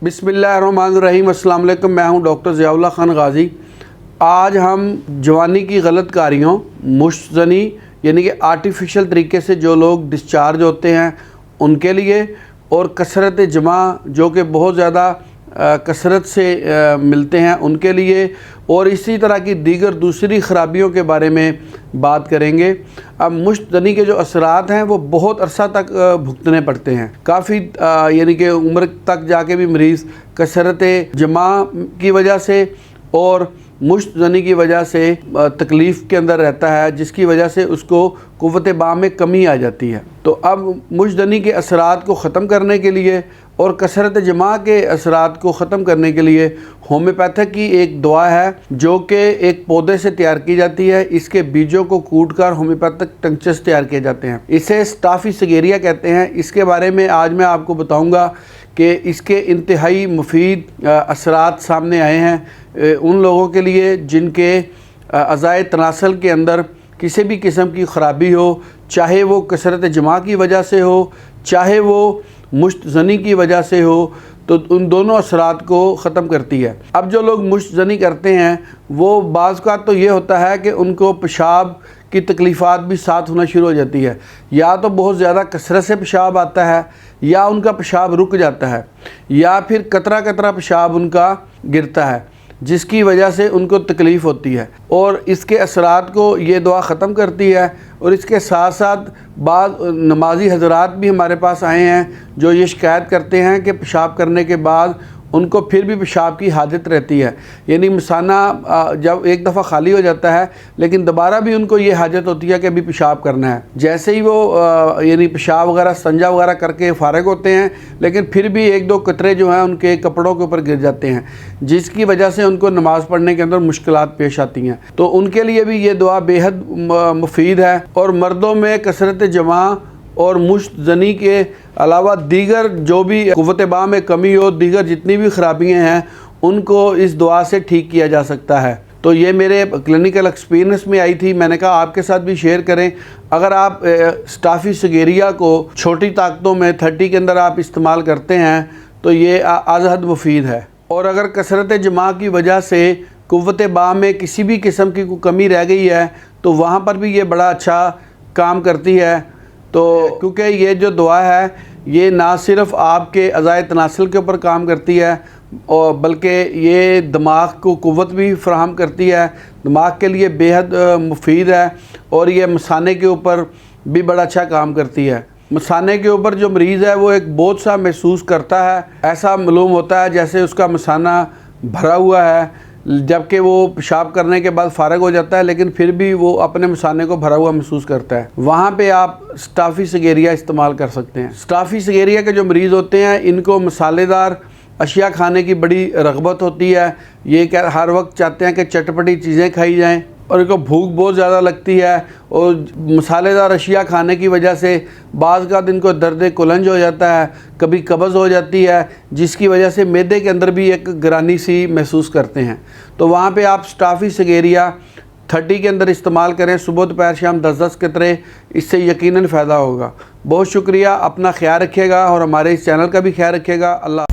बिस्मिल्लाहिर्रहमानिर्रहीम। अस्सलाम वालेकुम। मैं हूं डॉक्टर ज़ियाउल्लाह खान गाज़ी। आज हम जवानी की गलत कारियों, मुश्तज़नी यानी कि आर्टिफिशियल तरीके से जो लोग डिस्चार्ज होते हैं उनके लिए, और कसरत जमा जो कि बहुत ज़्यादा कसरत से मिलते हैं उनके लिए, और इसी तरह की दीगर दूसरी ख़राबियों के बारे में बात करेंगे। अब मुश्तज़नी के जो असरात हैं वो बहुत अरसा तक भुगतने पड़ते हैं। काफ़ी यानी कि उम्र तक जाके भी मरीज़ कसरत जमा की वजह से और मुश्तज़नी की वजह से तकलीफ़ के अंदर रहता है, जिसकी वजह से उसको क़ुव्वत बाह में कमी आ जाती है। तो अब मुश्तज़नी के असरात को ख़त्म करने के लिए और कसरत जमा के असरात को ख़त्म करने के लिए होम्योपैथिक की एक दवा है जो कि एक पौधे से तैयार की जाती है। इसके बीजों को कूट कर होम्योपैथिक टंक्चर्स तैयार किए जाते हैं। इसे स्टाफी सगेरिया कहते हैं। इसके बारे में आज मैं आपको बताऊंगा कि इसके इंतहाई मुफीद असरात सामने आए हैं उन लोगों के लिए जिनके अज़ाए तनासल के अंदर किसी भी किस्म की ख़राबी हो, चाहे वो कसरत जमा की वजह से हो, चाहे वो मुश्तज़नी की वजह से हो, तो उन दोनों असरात को ख़त्म करती है। अब जो लोग मुश्तज़नी करते हैं वो बाज़ का तो ये होता है कि उनको पेशाब की तकलीफ़ात भी साथ होना शुरू हो जाती है। या तो बहुत ज़्यादा कसरत से पेशाब आता है, या उनका पेशाब रुक जाता है, या फिर कतरा कतरा पेशाब उनका गिरता है, जिसकी वजह से उनको तकलीफ़ होती है। और इसके असरात को ये दवा ख़त्म करती है। और इसके साथ साथ बाद नमाजी हज़रात भी हमारे पास आए हैं जो ये शिकायत करते हैं कि पेशाब करने के बाद उनको फिर भी पेशाब की हाजत रहती है। यानी मसाना जब एक दफ़ा खाली हो जाता है लेकिन दोबारा भी उनको ये हाजत होती है कि अभी पेशाब करना है। जैसे ही वो यानी पेशाब वगैरह संजा वगैरह करके फ़ारिग होते हैं, लेकिन फिर भी एक दो कतरे जो हैं उनके कपड़ों के ऊपर गिर जाते हैं, जिसकी वजह से उनको नमाज़ पढ़ने के अंदर मुश्किलात पेश आती हैं। तो उनके लिए भी ये दुआ बेहद मुफीद है। और मर्दों में कसरत जमा और मुश्तज़नी के अलावा दीगर जो भी क़ुव्वत बाह में कमी हो, दीगर जितनी भी ख़राबियाँ हैं उनको इस दुआ से ठीक किया जा सकता है। तो ये मेरे क्लिनिकल एक्सपीरियंस में आई थी, मैंने कहा आपके साथ भी शेयर करें। अगर आप स्टाफी सगेरिया को छोटी ताकतों में 30 के अंदर आप इस्तेमाल करते हैं तो ये आज़हद मुफीद है। और अगर कसरत जमा की वजह से क़ुव्वत बाह में किसी भी किस्म की कोई कमी रह गई है तो वहाँ पर भी ये बड़ा अच्छा काम करती है। तो क्योंकि ये जो दुआ है ये ना सिर्फ़ आपके अज़ाए तनासल के ऊपर काम करती है और बल्कि ये दिमाग को क़ुव्वत भी फ़राहम करती है, दिमाग के लिए बेहद मुफीद है। और ये मसाने के ऊपर भी बड़ा अच्छा काम करती है। मसाने के ऊपर जो मरीज़ है वो एक बोझ सा महसूस करता है, ऐसा मालूम होता है जैसे उसका मसाना भरा हुआ है, जबकि वो पेशाब करने के बाद फ़ारिग हो जाता है लेकिन फिर भी वो अपने मसाने को भरा हुआ महसूस करता है। वहाँ पे आप स्टाफी सगेरिया इस्तेमाल कर सकते हैं। स्टाफी सगेरिया के जो मरीज़ होते हैं इनको मसालेदार अशिया खाने की बड़ी रग़बत होती है। ये क्या हर वक्त चाहते हैं कि चटपटी चीज़ें खाई जाएँ, और इनको भूख बहुत ज़्यादा लगती है। और मसालेदार अशिया खाने की वजह से बाज़ का दिन को दर्द कुलंज हो जाता है, कभी कब्ज़ हो जाती है, जिसकी वजह से मैदे के अंदर भी एक गरानी सी महसूस करते हैं। तो वहाँ पे आप स्टाफी सगेरिया 30 के अंदर इस्तेमाल करें, सुबह दोपहर शाम 10-10 कतरे, इससे यकीनन फ़ायदा होगा। बहुत शुक्रिया, अपना ख्याल रखिएगा और हमारे इस चैनल का भी ख्याल रखिएगा। अल्लाह।